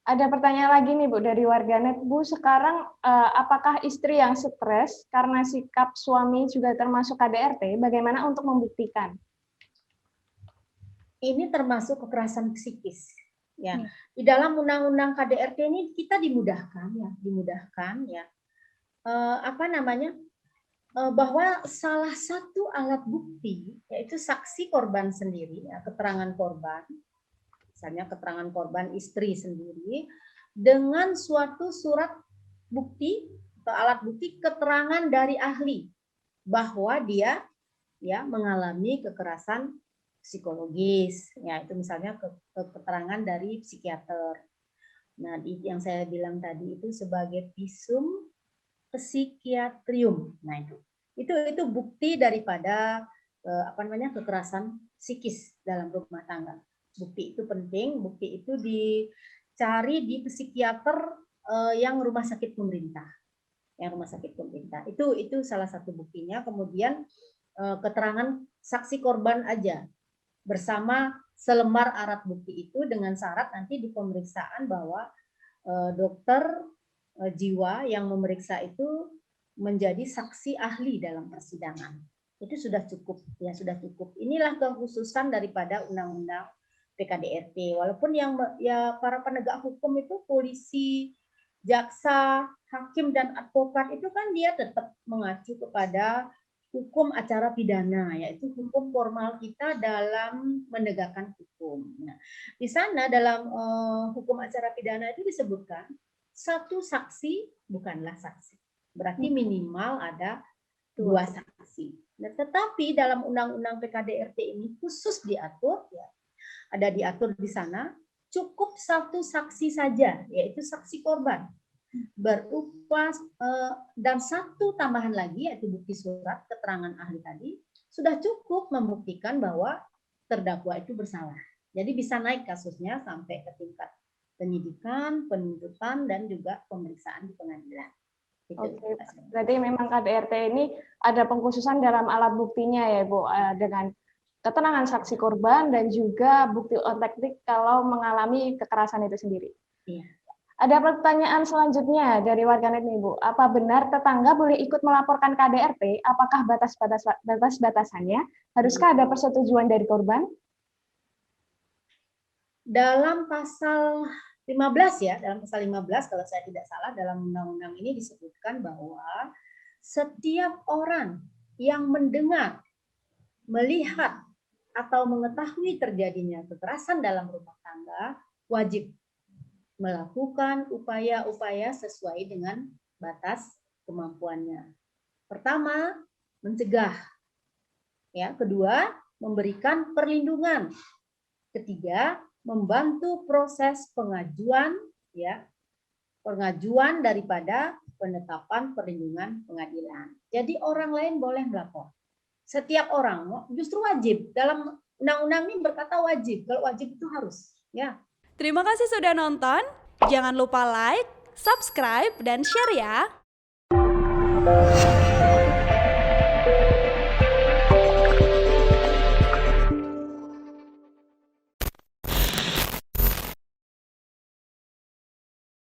Ada pertanyaan lagi nih Bu dari warganet. Bu, sekarang apakah istri yang stres karena sikap suami juga termasuk KDRT? Bagaimana untuk membuktikan? Ini termasuk kekerasan psikis. Ya, di dalam undang-undang KDRT ini kita dimudahkan ya, bahwa salah satu alat bukti yaitu saksi korban sendiri, ya, keterangan korban, misalnya keterangan korban istri sendiri, dengan suatu surat bukti atau alat bukti keterangan dari ahli bahwa dia ya mengalami kekerasan psikologis, ya itu misalnya keterangan dari psikiater. Nah, yang saya bilang tadi itu sebagai visum psikiatrium. Nah, itu bukti daripada kekerasan psikis dalam rumah tangga. Bukti itu penting, bukti itu dicari di psikiater yang rumah sakit pemerintah. Yang rumah sakit pemerintah. Itu salah satu buktinya. Kemudian keterangan saksi korban aja bersama selembar alat bukti itu dengan syarat nanti di pemeriksaan bahwa dokter jiwa yang memeriksa itu menjadi saksi ahli dalam persidangan. Itu sudah cukup, ya sudah cukup. Inilah kekhususan daripada undang-undang PKDRT. Walaupun para penegak hukum itu polisi, jaksa, hakim dan advokat itu kan dia tetap mengacu kepada hukum acara pidana, yaitu hukum formal kita dalam menegakkan hukum. Nah, di sana dalam hukum acara pidana itu disebutkan satu saksi bukanlah saksi. Berarti minimal ada 2 saksi. Nah, tetapi dalam undang-undang PKDRT ini khusus diatur, ya, ada diatur di sana cukup 1 saksi saja, yaitu saksi korban. Berupa dan 1 tambahan lagi yaitu bukti surat keterangan ahli tadi sudah cukup membuktikan bahwa terdakwa itu bersalah. Jadi bisa naik kasusnya sampai ke tingkat penyidikan, penuntutan dan juga pemeriksaan di pengadilan. Oke, berarti memang KDRT ini ada pengkhususan dalam alat buktinya ya Bu, dengan keterangan saksi korban dan juga bukti otentik kalau mengalami kekerasan itu sendiri. Iya. Ada pertanyaan selanjutnya dari warganet nih Bu. Apa benar tetangga boleh ikut melaporkan KDRT? Apakah batas-batasannya? Haruskah ada persetujuan dari korban? Dalam pasal 15 ya, dalam pasal 15 kalau saya tidak salah dalam undang-undang ini disebutkan bahwa setiap orang yang mendengar, melihat atau mengetahui terjadinya kekerasan dalam rumah tangga wajib melakukan upaya-upaya sesuai dengan batas kemampuannya. Pertama, mencegah. Ya, kedua, memberikan perlindungan. Ketiga, membantu proses pengajuan daripada penetapan perlindungan pengadilan. Jadi orang lain boleh melapor. Setiap orang justru wajib. Dalam undang-undang ini berkata wajib. Kalau wajib itu harus, ya. Terima kasih sudah nonton. Jangan lupa like, subscribe, dan share ya.